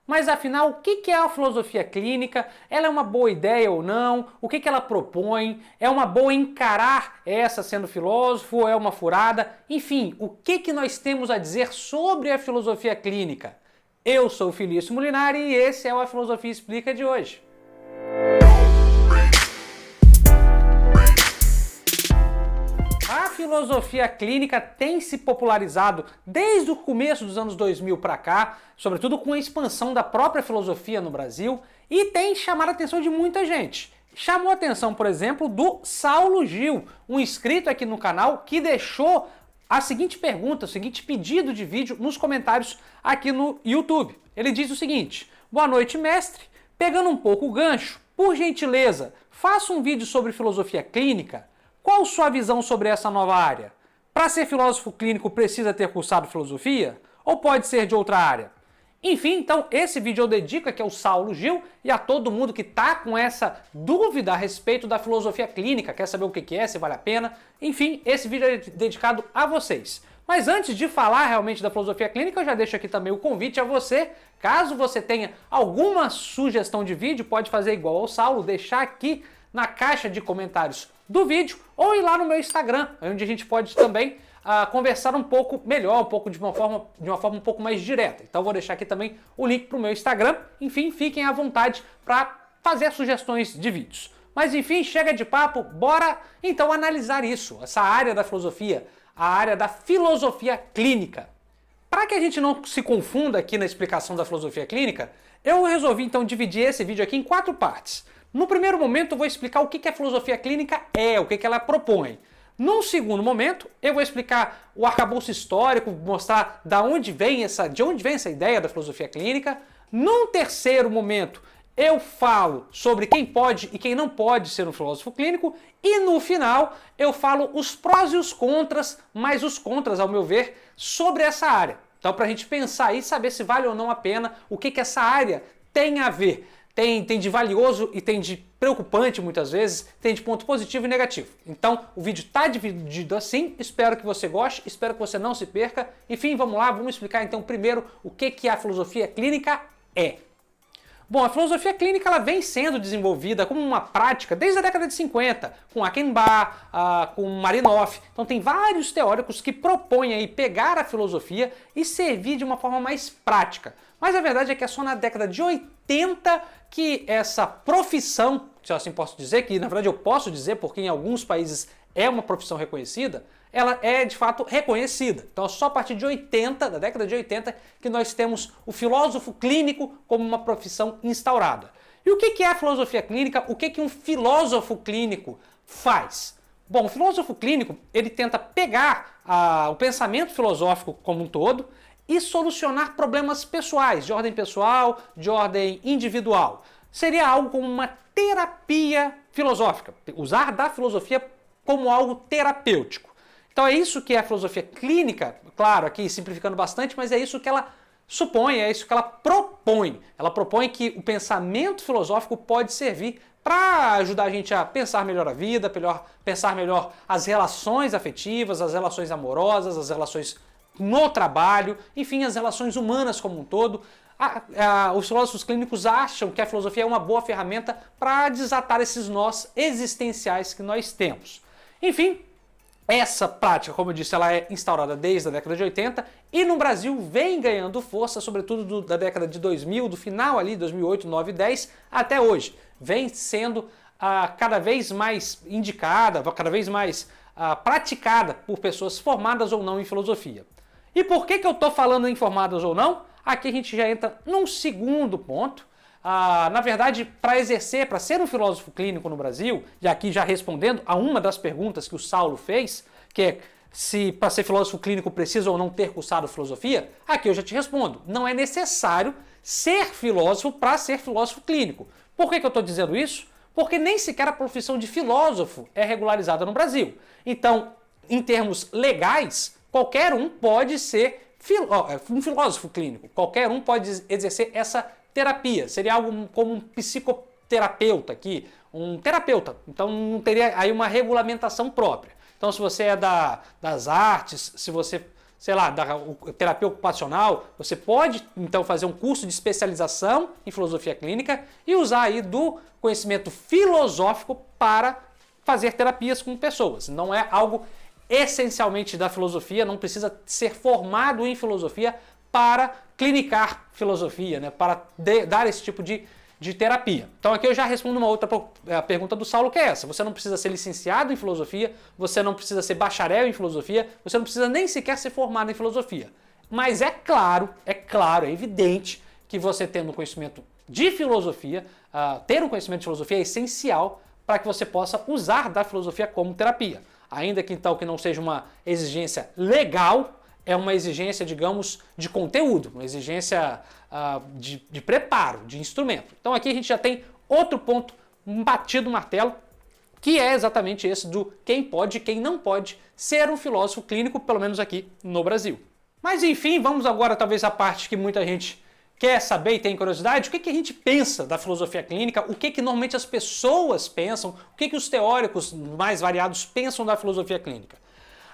Mas afinal, o que é a filosofia clínica? Ela é uma boa ideia ou não? O que ela propõe? É uma boa encarar essa sendo filósofo ou é uma furada? Enfim, o que nós temos a dizer sobre a filosofia clínica? Eu sou o Felício Molinari e esse é o A Filosofia Explica de hoje. A filosofia clínica tem se popularizado desde o começo dos anos 2000 para cá, sobretudo com a expansão da própria filosofia no Brasil, e tem chamado a atenção de muita gente. Chamou a atenção, por exemplo, do Saulo Gil, um inscrito aqui no canal que deixou a seguinte pergunta, o seguinte pedido de vídeo nos comentários aqui no YouTube. Ele diz o seguinte: boa noite, mestre. Pegando um pouco o gancho, por gentileza, faça um vídeo sobre filosofia clínica. Qual sua visão sobre essa nova área? Para ser filósofo clínico precisa ter cursado filosofia? Ou pode ser de outra área? Enfim, então esse vídeo eu dedico aqui ao Saulo Gil e a todo mundo que está com essa dúvida a respeito da filosofia clínica, quer saber o que é, se vale a pena. Enfim, esse vídeo é dedicado a vocês. Mas antes de falar realmente da filosofia clínica, eu já deixo aqui também o convite a você. Caso você tenha alguma sugestão de vídeo, pode fazer igual ao Saulo, deixar aqui na caixa de comentários do vídeo ou ir lá no meu Instagram, onde a gente pode também conversar um pouco melhor, de uma forma um pouco mais direta. Então vou deixar aqui também o link para o meu Instagram. Enfim, fiquem à vontade para fazer sugestões de vídeos. Mas enfim, chega de papo, bora então analisar isso, essa área da filosofia, a área da filosofia clínica. Para que a gente não se confunda aqui na explicação da filosofia clínica, eu resolvi então dividir esse vídeo aqui em 4 partes. No primeiro momento eu vou explicar o que a filosofia clínica é, o que ela propõe. Num segundo momento, eu vou explicar o arcabouço histórico, mostrar de onde vem essa ideia da filosofia clínica. Num terceiro momento, eu falo sobre quem pode e quem não pode ser um filósofo clínico. E no final, eu falo os prós e os contras, mais os contras, ao meu ver, sobre essa área. Então, para a gente pensar e saber se vale ou não a pena, o que essa área tem a ver. Tem de valioso e tem de preocupante muitas vezes, tem de ponto positivo e negativo. Então o vídeo está dividido assim, espero que você goste, espero que você não se perca. Enfim, vamos lá, vamos explicar então primeiro o que a filosofia clínica é. Bom, a filosofia clínica ela vem sendo desenvolvida como uma prática desde a década de 50, com Achenbach, com Marinoff. Então tem vários teóricos que propõem aí pegar a filosofia e servir de uma forma mais prática. Mas a verdade é que é só na década de 80 que essa profissão, se eu assim posso dizer, que na verdade eu posso dizer porque em alguns países é uma profissão reconhecida, ela é de fato reconhecida. Então é só a partir de 80, da década de 80, que nós temos o filósofo clínico como uma profissão instaurada. E o que é a filosofia clínica? O que um filósofo clínico faz? Bom, o filósofo clínico ele tenta pegar o pensamento filosófico como um todo e solucionar problemas pessoais, de ordem pessoal, de ordem individual. Seria algo como uma terapia filosófica, usar da filosofia como algo terapêutico. Então é isso que é a filosofia clínica, claro, aqui simplificando bastante, mas é isso que ela supõe, é isso que ela propõe. Ela propõe que o pensamento filosófico pode servir para ajudar a gente a pensar melhor a vida, pensar melhor as relações afetivas, as relações amorosas, as relações no trabalho, enfim, as relações humanas como um todo. Os filósofos clínicos acham que a filosofia é uma boa ferramenta para desatar esses nós existenciais que nós temos. Enfim, essa prática, como eu disse, ela é instaurada desde a década de 80 e no Brasil vem ganhando força, sobretudo da década de 2000, do final ali, 2008, 2009 e 2010, até hoje. Vem sendo cada vez mais indicada, cada vez mais praticada por pessoas formadas ou não em filosofia. E por que eu estou falando em formadas ou não? Aqui a gente já entra num segundo ponto. Na verdade, para ser um filósofo clínico no Brasil, e aqui já respondendo a uma das perguntas que o Saulo fez, que é se para ser filósofo clínico precisa ou não ter cursado filosofia, aqui eu já te respondo. Não é necessário ser filósofo para ser filósofo clínico. Por que eu estou dizendo isso? Porque nem sequer a profissão de filósofo é regularizada no Brasil. Então, em termos legais, qualquer um pode ser um filósofo clínico, qualquer um pode exercer essa terapia, seria algo como um psicoterapeuta aqui, um terapeuta, então não teria aí uma regulamentação própria. Então se você é das artes, se você sei lá, da terapia ocupacional, você pode então fazer um curso de especialização em filosofia clínica e usar aí do conhecimento filosófico para fazer terapias com pessoas. Não é algo essencialmente da filosofia, não precisa ser formado em filosofia para clinicar filosofia, né, para dar esse tipo de terapia. Então aqui eu já respondo uma outra pergunta do Saulo, que é essa. Você não precisa ser licenciado em filosofia, você não precisa ser bacharel em filosofia, você não precisa nem sequer ser formado em filosofia. Mas é claro, é evidente que você tendo conhecimento de filosofia, ter um conhecimento de filosofia é essencial para que você possa usar da filosofia como terapia. Ainda que então que não seja uma exigência legal, é uma exigência, digamos, de conteúdo, uma exigência de preparo, de instrumento. Então aqui a gente já tem outro ponto batido no martelo, que é exatamente esse do quem pode e quem não pode ser um filósofo clínico, pelo menos aqui no Brasil. Mas enfim, vamos agora talvez à parte que muita gente quer saber e tem curiosidade, o que a gente pensa da filosofia clínica, o que normalmente as pessoas pensam, o que os teóricos mais variados pensam da filosofia clínica.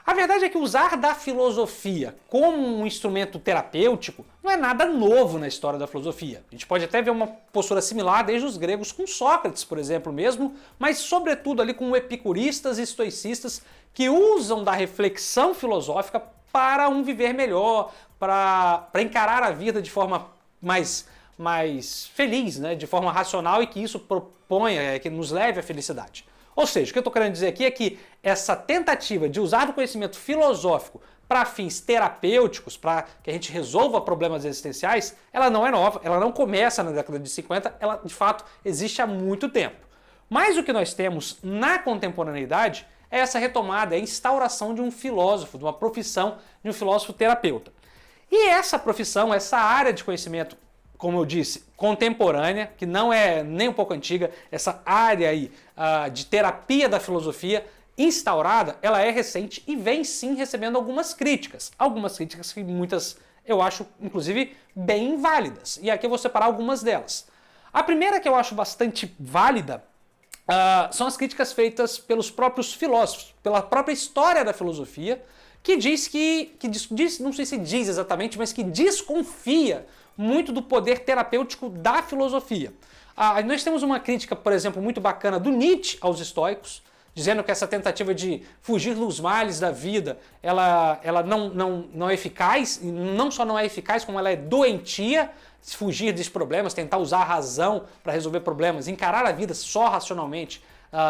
A verdade é que usar da filosofia como um instrumento terapêutico não é nada novo na história da filosofia. A gente pode até ver uma postura similar desde os gregos com Sócrates, por exemplo, mesmo, mas sobretudo ali com epicuristas e estoicistas que usam da reflexão filosófica para um viver melhor, para encarar a vida de forma mais feliz, né? De forma racional e que isso proponha, que nos leve à felicidade. Ou seja, o que eu estou querendo dizer aqui é que essa tentativa de usar o conhecimento filosófico para fins terapêuticos, para que a gente resolva problemas existenciais, ela não é nova, ela não começa na década de 50, ela de fato existe há muito tempo. Mas o que nós temos na contemporaneidade é essa retomada, é a instauração de um filósofo, de uma profissão de um filósofo terapeuta. E essa profissão, essa área de conhecimento, como eu disse, contemporânea, que não é nem um pouco antiga, essa área aí de terapia da filosofia instaurada, ela é recente e vem sim recebendo algumas críticas que muitas eu acho, inclusive, bem válidas. E aqui eu vou separar algumas delas. A primeira que eu acho bastante válida são as críticas feitas pelos próprios filósofos, pela própria história da filosofia, que diz não sei se diz exatamente, mas que desconfia muito do poder terapêutico da filosofia. Nós temos uma crítica, por exemplo, muito bacana do Nietzsche aos estoicos, dizendo que essa tentativa de fugir dos males da vida, ela não é eficaz, e não só não é eficaz, como ela é doentia, fugir desses problemas, tentar usar a razão para resolver problemas, encarar a vida só racionalmente,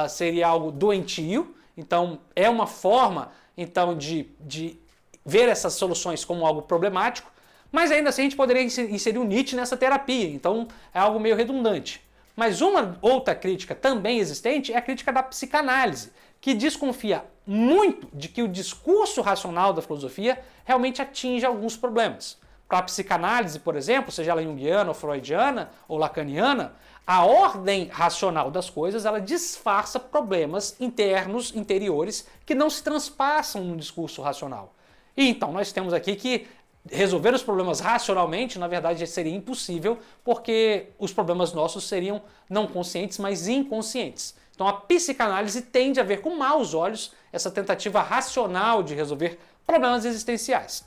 seria algo doentio. Então é uma forma então de ver essas soluções como algo problemático, mas ainda assim a gente poderia inserir o Nietzsche nessa terapia, então é algo meio redundante. Mas uma outra crítica também existente é a crítica da psicanálise, que desconfia muito de que o discurso racional da filosofia realmente atinge alguns problemas. Para a psicanálise, por exemplo, seja ela junguiana ou freudiana ou lacaniana, a ordem racional das coisas ela disfarça problemas internos, interiores, que não se transpassam no discurso racional. E então nós temos aqui que resolver os problemas racionalmente, na verdade, seria impossível, porque os problemas nossos seriam não conscientes, mas inconscientes. Então a psicanálise tende a ver com maus olhos essa tentativa racional de resolver problemas existenciais.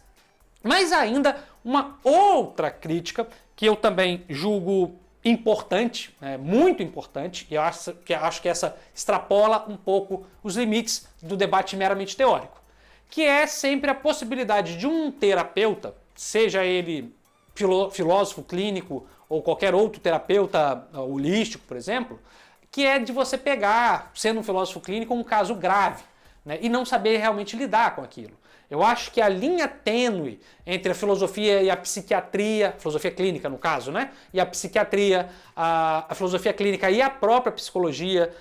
Mas ainda uma outra crítica que eu também julgo importante, muito importante, e eu acho que essa extrapola um pouco os limites do debate meramente teórico, que é sempre a possibilidade de um terapeuta, seja ele filósofo clínico ou qualquer outro terapeuta holístico, por exemplo, que é de você pegar, sendo um filósofo clínico, um caso grave, né, e não saber realmente lidar com aquilo. Eu acho que a linha tênue entre a filosofia e a psiquiatria, filosofia clínica no caso, né, e a psiquiatria, a filosofia clínica e a própria psicologia,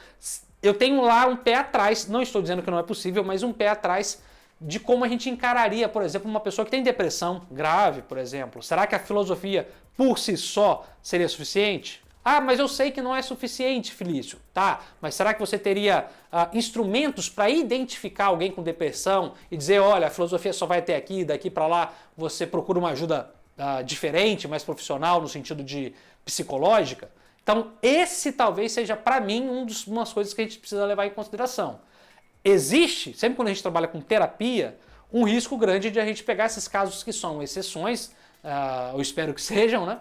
eu tenho lá um pé atrás, não estou dizendo que não é possível, mas um pé atrás de como a gente encararia, por exemplo, uma pessoa que tem depressão grave, por exemplo. Será que a filosofia por si só seria suficiente? Ah, mas eu sei que não é suficiente, Felício. Tá, mas será que você teria instrumentos para identificar alguém com depressão e dizer, olha, a filosofia só vai até aqui, daqui para lá você procura uma ajuda diferente, mais profissional, no sentido de psicológica? Então, esse talvez seja, para mim, umas coisas que a gente precisa levar em consideração. Existe, sempre quando a gente trabalha com terapia, um risco grande de a gente pegar esses casos que são exceções, eu espero que sejam, né?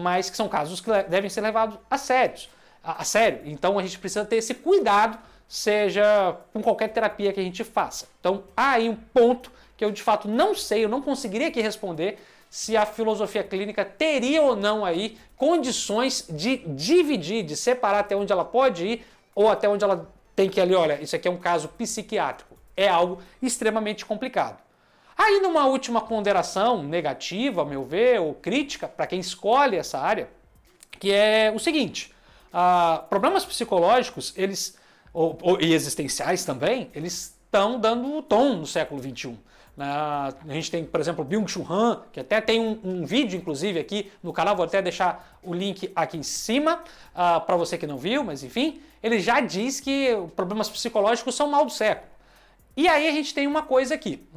Mas que são casos que devem ser levados a sério. Então a gente precisa ter esse cuidado, seja com qualquer terapia que a gente faça. Então há aí um ponto que eu de fato não sei, eu não conseguiria aqui responder se a filosofia clínica teria ou não aí condições de dividir, de separar até onde ela pode ir ou até onde ela tem que ir ali, olha, isso aqui é um caso psiquiátrico. É algo extremamente complicado. Aí numa última ponderação negativa, a meu ver, ou crítica, para quem escolhe essa área, que é o seguinte, problemas psicológicos, e existenciais também, eles estão dando tom no século XXI. A gente tem, por exemplo, Byung-Chul Han, que até tem um vídeo, inclusive, aqui no canal, vou até deixar o link aqui em cima, para você que não viu, mas enfim, ele já diz que problemas psicológicos são mal do século. E aí a gente tem uma coisa aqui,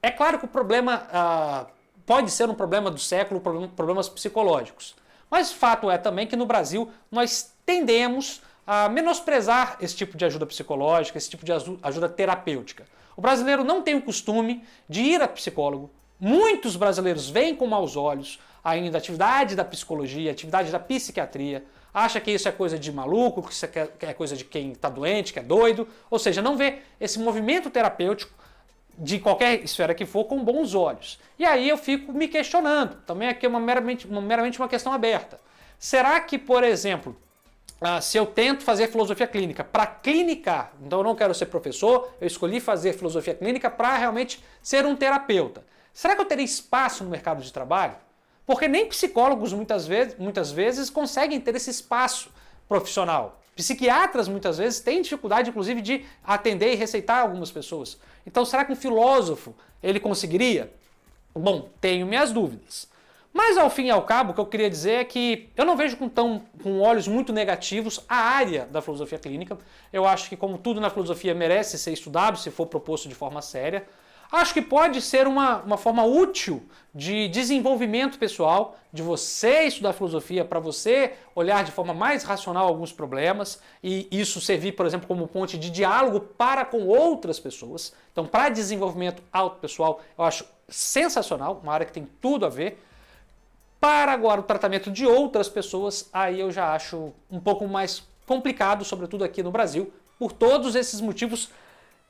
é claro que o problema pode ser um problema do século, problemas psicológicos, mas fato é também que no Brasil nós tendemos a menosprezar esse tipo de ajuda psicológica, esse tipo de ajuda terapêutica. O brasileiro não tem o costume de ir a psicólogo. Muitos brasileiros veem com maus olhos ainda a atividade da psicologia, a atividade da psiquiatria, acha que isso é coisa de maluco, que isso é coisa de quem está doente, que é doido, ou seja, não vê esse movimento terapêutico de qualquer esfera que for com bons olhos. E aí eu fico me questionando, também aqui é meramente uma questão aberta. Será que, por exemplo, se eu tento fazer filosofia clínica para clinicar, então eu não quero ser professor, eu escolhi fazer filosofia clínica para realmente ser um terapeuta. Será que eu teria espaço no mercado de trabalho? Porque nem psicólogos muitas vezes conseguem ter esse espaço profissional. Psiquiatras muitas vezes têm dificuldade, inclusive, de atender e receitar algumas pessoas. Então será que um filósofo ele conseguiria? Bom, tenho minhas dúvidas. Mas ao fim e ao cabo, o que eu queria dizer é que eu não vejo com olhos muito negativos a área da filosofia clínica. Eu acho que, como tudo na filosofia, merece ser estudado se for proposto de forma séria. Acho que pode ser uma forma útil de desenvolvimento pessoal, de você estudar filosofia para você olhar de forma mais racional alguns problemas e isso servir, por exemplo, como ponte de diálogo para com outras pessoas. Então, para desenvolvimento autopessoal, eu acho sensacional, uma área que tem tudo a ver. Para agora o tratamento de outras pessoas, aí eu já acho um pouco mais complicado, sobretudo aqui no Brasil, por todos esses motivos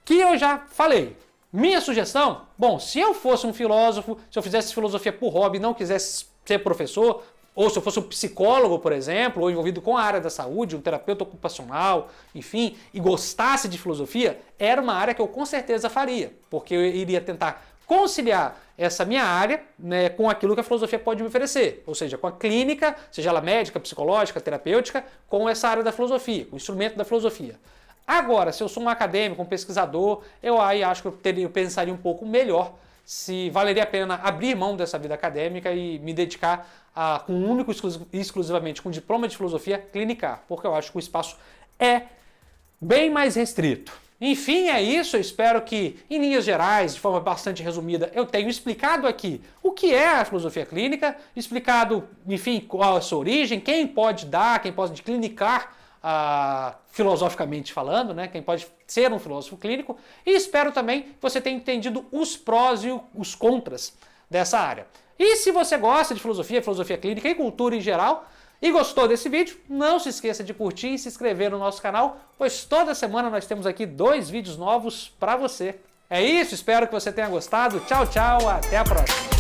que eu já falei. Minha sugestão? Bom, se eu fosse um filósofo, se eu fizesse filosofia por hobby e não quisesse ser professor, ou se eu fosse um psicólogo, por exemplo, ou envolvido com a área da saúde, um terapeuta ocupacional, enfim, e gostasse de filosofia, era uma área que eu com certeza faria, porque eu iria tentar conciliar essa minha área, né, com aquilo que a filosofia pode me oferecer, ou seja, com a clínica, seja ela médica, psicológica, terapêutica, com essa área da filosofia, o instrumento da filosofia. Agora, se eu sou um acadêmico, um pesquisador, eu aí acho que eu pensaria um pouco melhor se valeria a pena abrir mão dessa vida acadêmica e me dedicar com um único exclusivamente com diploma de filosofia, clinicar, porque eu acho que o espaço é bem mais restrito. Enfim, é isso. Eu espero que, em linhas gerais, de forma bastante resumida, eu tenha explicado aqui o que é a filosofia clínica, explicado, enfim, qual é a sua origem, quem pode dar, quem pode clinicar, filosoficamente falando, né? Quem pode ser um filósofo clínico, e espero também que você tenha entendido os prós e os contras dessa área. E se você gosta de filosofia clínica e cultura em geral, e gostou desse vídeo, não se esqueça de curtir e se inscrever no nosso canal, pois toda semana nós temos aqui 2 vídeos novos para você. É isso, espero que você tenha gostado. Tchau, tchau, até a próxima.